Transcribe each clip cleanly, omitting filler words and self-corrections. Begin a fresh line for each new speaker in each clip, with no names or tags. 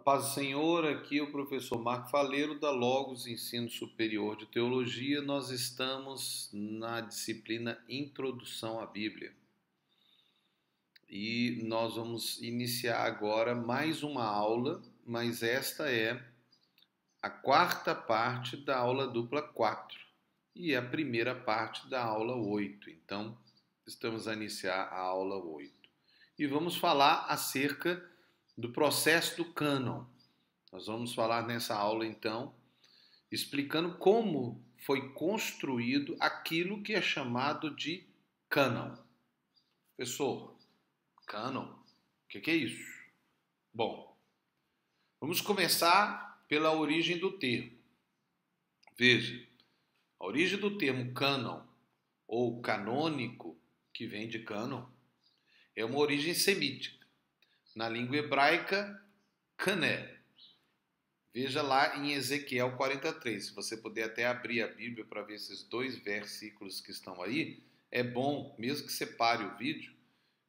Paz do Senhor, aqui é o professor Marco Faleiro da Logos Ensino Superior de Teologia. Nós estamos na disciplina Introdução à Bíblia. E nós vamos iniciar agora mais uma aula, mas esta é a quarta parte da aula dupla 4 e a primeira parte da aula 8. Então, estamos a iniciar a aula 8. E vamos falar acerca do processo do cânon. Nós vamos falar nessa aula, então, explicando como foi construído aquilo que é chamado de cânon. Professor, cânon, o que é isso? Bom, vamos começar pela origem do termo. Veja, a origem do termo cânon, ou canônico, que vem de cânon, é uma origem semítica. Na língua hebraica, cané. Veja lá em Ezequiel 43. Se você puder até abrir a Bíblia para ver esses dois versículos que estão aí, é bom, mesmo que você pare o vídeo.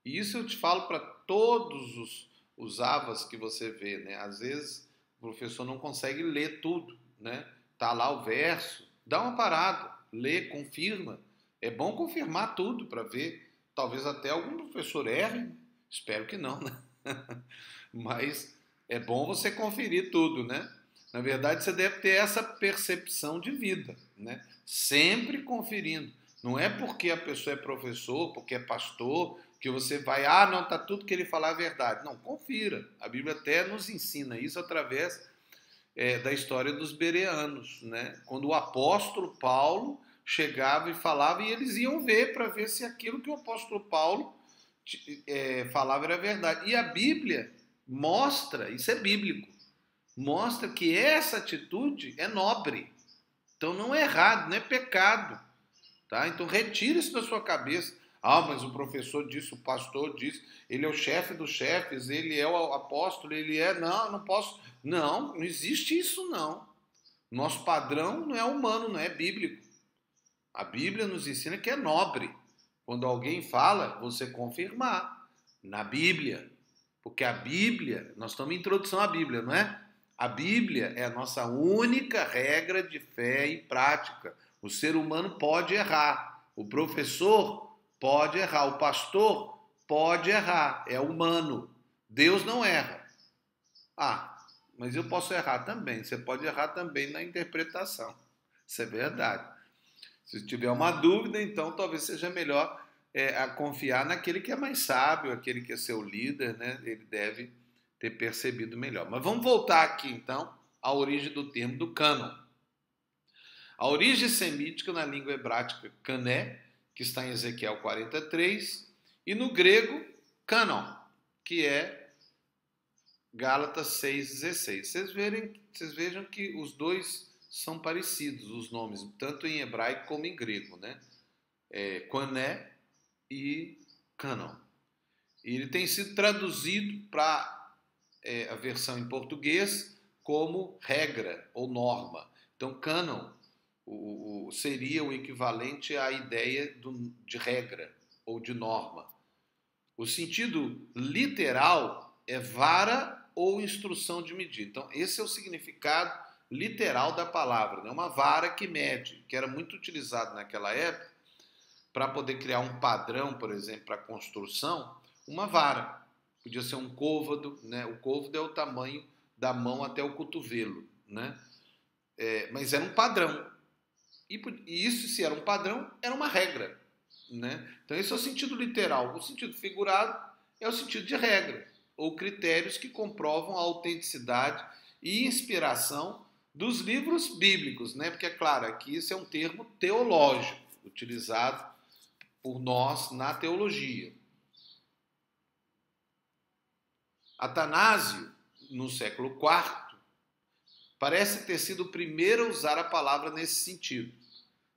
E isso eu te falo para todos os avas que você vê, né? Às vezes o professor não consegue ler tudo, né? Tá lá o verso, dá uma parada, lê, confirma. É bom confirmar tudo para ver. Talvez até algum professor erre, espero que não, né? Mas é bom você conferir tudo, né? Na verdade, você deve ter essa percepção de vida, né? Sempre conferindo. Não é porque a pessoa é professor, porque é pastor, que você vai, não, tá tudo que ele falar é verdade. Não, confira. A Bíblia até nos ensina isso através da história dos bereanos, né? Quando o apóstolo Paulo chegava e falava, e eles iam ver para ver se aquilo que o apóstolo Paulo falava era verdade. E a Bíblia mostra, isso é bíblico, mostra que essa atitude é nobre. Então não é errado, não é pecado. Tá? Então retira isso da sua cabeça. Mas o professor disse, o pastor disse, ele é o chefe dos chefes, ele é o apóstolo, ele é... Não, não posso... Não, não existe isso não. Nosso padrão não é humano, não é bíblico. A Bíblia nos ensina que é nobre. Quando alguém fala, você confirmar na Bíblia. Porque a Bíblia, nós estamos em introdução à Bíblia, não é? A Bíblia é a nossa única regra de fé e prática. O ser humano pode errar. O professor pode errar. O pastor pode errar. É humano. Deus não erra. Mas eu posso errar também. Você pode errar também na interpretação. Isso é verdade. Se tiver uma dúvida, então talvez seja melhor a confiar naquele que é mais sábio, aquele que é seu líder, né? Ele deve ter percebido melhor. Mas vamos voltar aqui, então, à origem do termo do cânon. A origem semítica na língua hebraica, cané, que está em Ezequiel 43, e no grego, cânon, que é Gálatas 6,16. Vocês vejam que os dois são parecidos, os nomes, tanto em hebraico como em grego, né? Cané e cânon. E ele tem sido traduzido para a versão em português como regra ou norma. Então, cânon seria o equivalente à ideia de regra ou de norma. O sentido literal é vara ou instrução de medir. Então, esse é o significado literal da palavra, né? Uma vara que mede, que era muito utilizado naquela época para poder criar um padrão, por exemplo, para construção, uma vara. Podia ser um côvado, né? O côvado é o tamanho da mão até o cotovelo, né? Mas era um padrão. E isso, se era um padrão, era uma regra, né? Então esse é o sentido literal. O sentido figurado é o sentido de regra, ou critérios que comprovam a autenticidade e inspiração dos livros bíblicos, né? Porque, é claro, aqui isso é um termo teológico, utilizado por nós na teologia. Atanásio, no século IV, parece ter sido o primeiro a usar a palavra nesse sentido.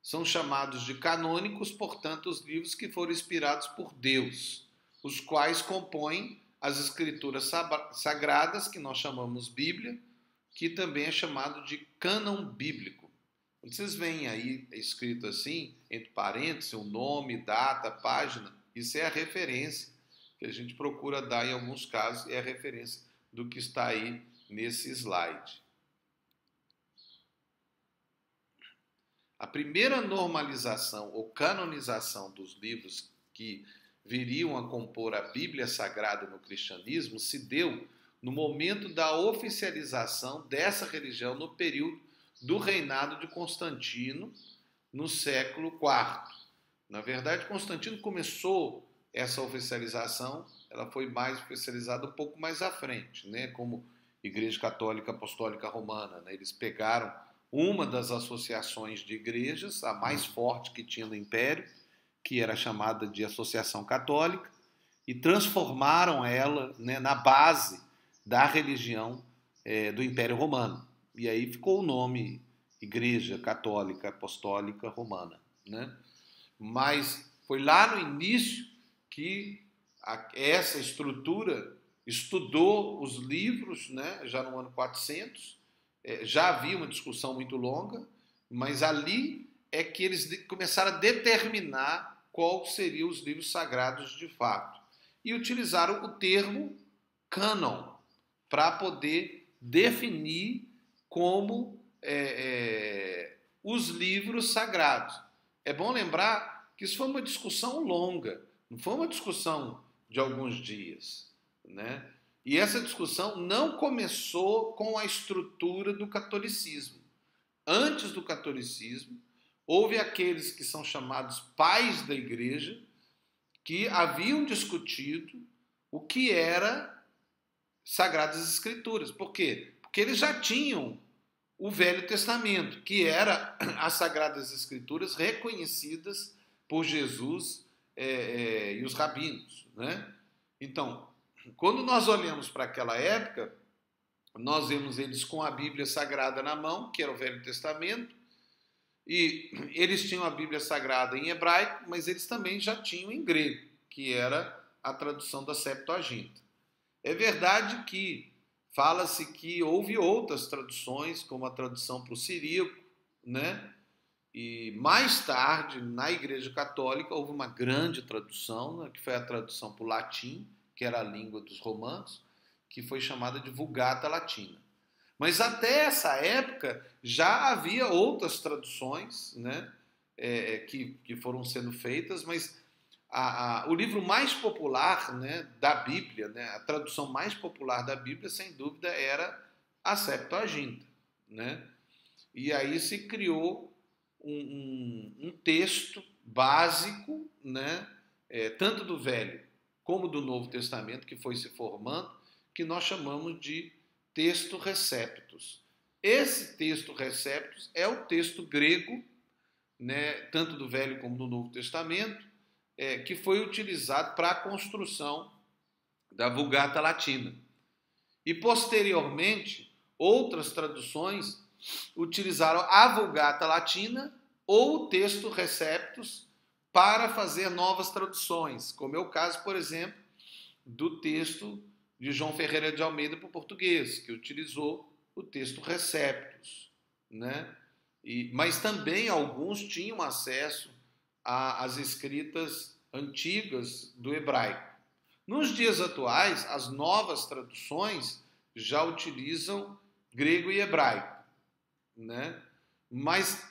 São chamados de canônicos, portanto, os livros que foram inspirados por Deus, os quais compõem as escrituras sagradas, que nós chamamos Bíblia, que também é chamado de cânon bíblico. Vocês veem aí escrito assim, entre parênteses, o nome, data, página, isso é a referência que a gente procura dar em alguns casos, é a referência do que está aí nesse slide. A primeira normalização ou canonização dos livros que viriam a compor a Bíblia Sagrada no cristianismo se deu no momento da oficialização dessa religião no período do reinado de Constantino, no século IV. Na verdade, Constantino começou essa oficialização, ela foi mais oficializada um pouco mais à frente, né? Como Igreja Católica Apostólica Romana, né? Eles pegaram uma das associações de igrejas, a mais forte que tinha no Império, que era chamada de Associação Católica, e transformaram ela, né, na base da religião do Império Romano. E aí ficou o nome Igreja Católica Apostólica Romana, né? Mas foi lá no início que essa estrutura estudou os livros, né, já no ano 400, já havia uma discussão muito longa, mas ali é que eles começaram a determinar quais seriam os livros sagrados de fato. E utilizaram o termo cânon para poder definir como os livros sagrados. É bom lembrar que isso foi uma discussão longa, não foi uma discussão de alguns dias, né? E essa discussão não começou com a estrutura do catolicismo. Antes do catolicismo, houve aqueles que são chamados pais da igreja, que haviam discutido o que era Sagradas Escrituras. Por quê? Porque eles já tinham o Velho Testamento, que era as Sagradas Escrituras reconhecidas por Jesus e os rabinos, né? Então, quando nós olhamos para aquela época, nós vemos eles com a Bíblia Sagrada na mão, que era o Velho Testamento, e eles tinham a Bíblia Sagrada em hebraico, mas eles também já tinham em grego, que era a tradução da Septuaginta. É verdade que fala-se que houve outras traduções, como a tradução para o siríaco, né? E mais tarde, na Igreja Católica, houve uma grande tradução, né, que foi a tradução para o latim, que era a língua dos romanos, que foi chamada de Vulgata Latina. Mas até essa época já havia outras traduções, né, que foram sendo feitas, mas o livro mais popular, né, da Bíblia, né, a tradução mais popular da Bíblia, sem dúvida, era a Septuaginta, né? E aí se criou um texto básico, né, tanto do Velho como do Novo Testamento, que foi se formando, que nós chamamos de texto receptus. Esse texto receptus é o texto grego, né, tanto do Velho como do Novo Testamento, que foi utilizado para a construção da Vulgata Latina. E, posteriormente, outras traduções utilizaram a Vulgata Latina ou o texto receptus para fazer novas traduções, como é o caso, por exemplo, do texto de João Ferreira de Almeida para o português, que utilizou o texto receptus, né? Mas também alguns tinham acesso às escritas antigas do hebraico. Nos dias atuais, as novas traduções já utilizam grego e hebraico, né? Mas,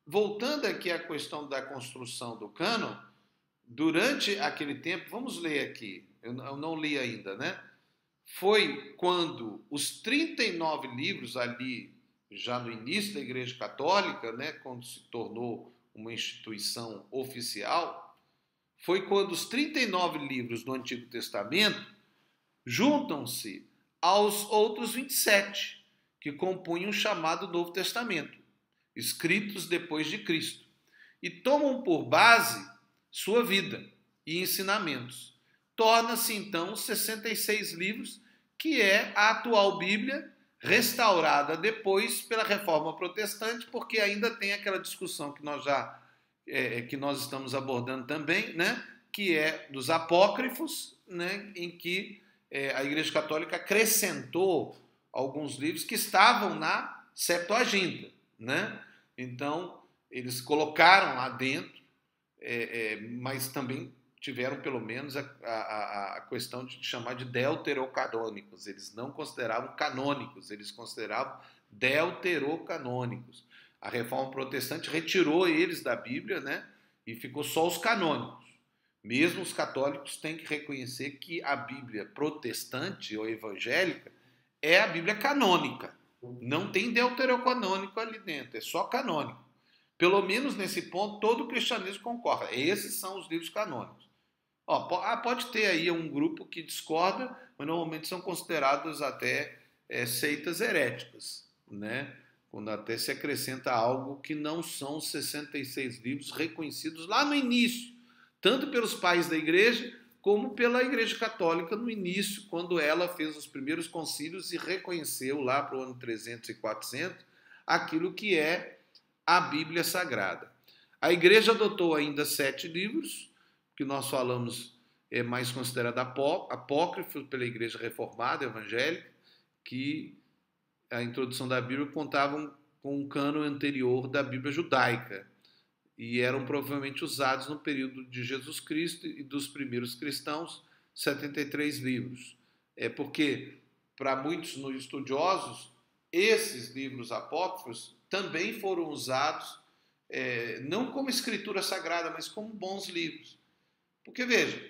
voltando aqui à questão da construção do cânon, durante aquele tempo, vamos ler aqui, eu não li ainda, né? Foi quando os 39 livros ali, já no início da Igreja Católica, né, quando se tornou uma instituição oficial, foi quando os 39 livros do Antigo Testamento juntam-se aos outros 27, que compunham o chamado Novo Testamento, escritos depois de Cristo, e tomam por base sua vida e ensinamentos. Torna-se, então, 66 livros, que é a atual Bíblia, restaurada depois pela Reforma Protestante, porque ainda tem aquela discussão que nós estamos abordando também, né, que é dos apócrifos, né, em que a Igreja Católica acrescentou alguns livros que estavam na Septuaginta, né? Então, eles colocaram lá dentro, mas também tiveram pelo menos a questão de chamar de deuterocanônicos. Eles não consideravam canônicos, eles consideravam deuterocanônicos. A Reforma Protestante retirou eles da Bíblia, né? E ficou só os canônicos. Mesmo os católicos têm que reconhecer que a Bíblia protestante ou evangélica é a Bíblia canônica. Não tem deuterocanônico ali dentro, é só canônico. Pelo menos nesse ponto, todo o cristianismo concorda. Esses são os livros canônicos. Pode ter aí um grupo que discorda, mas normalmente são considerados até seitas heréticas, né? Quando até se acrescenta algo que não são os 66 livros reconhecidos lá no início, tanto pelos pais da igreja, como pela Igreja Católica no início, quando ela fez os primeiros concílios e reconheceu lá para o ano 300 e 400 aquilo que é a Bíblia Sagrada. A igreja adotou ainda 7 livros, que nós falamos é mais considerado apócrifo pela Igreja Reformada Evangélica, que a introdução da Bíblia contavam com um cânon anterior da Bíblia Judaica e eram provavelmente usados no período de Jesus Cristo e dos primeiros cristãos, 73 livros. É porque, para muitos estudiosos, esses livros apócrifos também foram usados não como escritura sagrada, mas como bons livros. Porque, veja,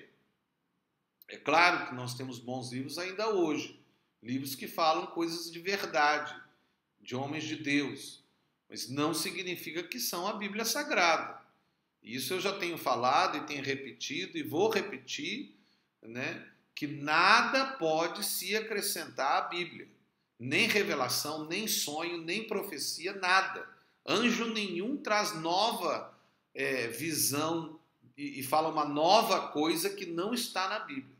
é claro que nós temos bons livros ainda hoje, livros que falam coisas de verdade, de homens de Deus, mas não significa que são a Bíblia Sagrada. Isso eu já tenho falado e tenho repetido e vou repetir, né, que nada pode se acrescentar à Bíblia. Nem revelação, nem sonho, nem profecia, nada. Anjo nenhum traz nova visão e fala uma nova coisa que não está na Bíblia.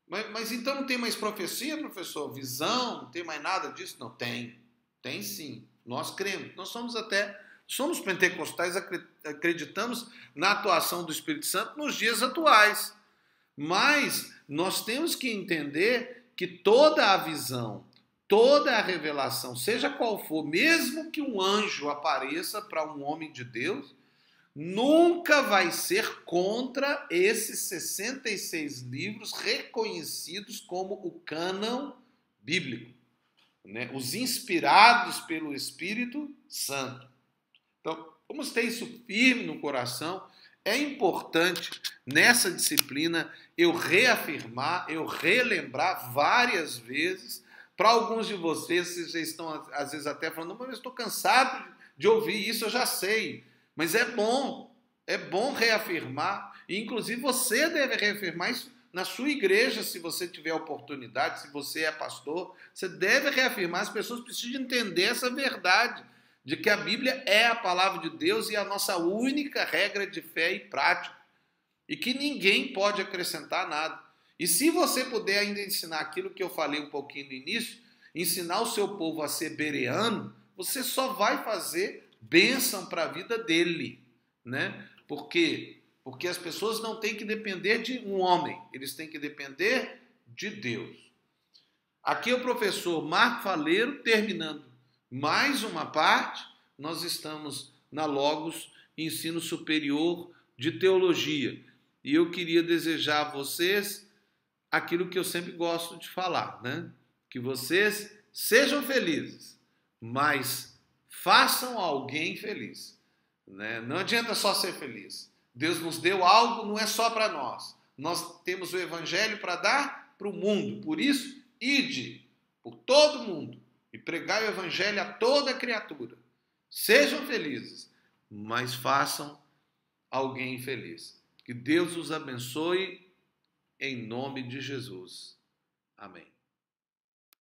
Mas então não tem mais profecia, professor? Visão? Não tem mais nada disso? Não, tem. Tem sim. Nós cremos. Nós somos pentecostais, acreditamos na atuação do Espírito Santo nos dias atuais. Mas nós temos que entender que toda a visão, toda a revelação, seja qual for, mesmo que um anjo apareça para um homem de Deus, nunca vai ser contra esses 66 livros reconhecidos como o cânon bíblico, né? Os inspirados pelo Espírito Santo. Então, vamos ter isso firme no coração. É importante, nessa disciplina, eu reafirmar, eu relembrar várias vezes. Para alguns de vocês já estão, às vezes, até falando, mas eu estou cansado de ouvir isso, eu já sei. Mas é bom reafirmar, e inclusive você deve reafirmar isso na sua igreja, se você tiver oportunidade, se você é pastor, você deve reafirmar, as pessoas precisam entender essa verdade, de que a Bíblia é a palavra de Deus e a nossa única regra de fé e prática, e que ninguém pode acrescentar nada. E se você puder ainda ensinar aquilo que eu falei um pouquinho no início, ensinar o seu povo a ser bereano, você só vai fazer bênção para a vida dele, né? Por quê? Porque as pessoas não têm que depender de um homem, eles têm que depender de Deus. Aqui é o professor Marco Faleiro, terminando mais uma parte. Nós estamos na Logos, Ensino Superior de Teologia. E eu queria desejar a vocês aquilo que eu sempre gosto de falar, né? Que vocês sejam felizes, mas façam alguém feliz, né? Não adianta só ser feliz. Deus nos deu algo, não é só para nós. Nós temos o Evangelho para dar para o mundo. Por isso, ide por todo mundo e pregai o Evangelho a toda criatura. Sejam felizes, mas façam alguém feliz. Que Deus os abençoe em nome de Jesus. Amém.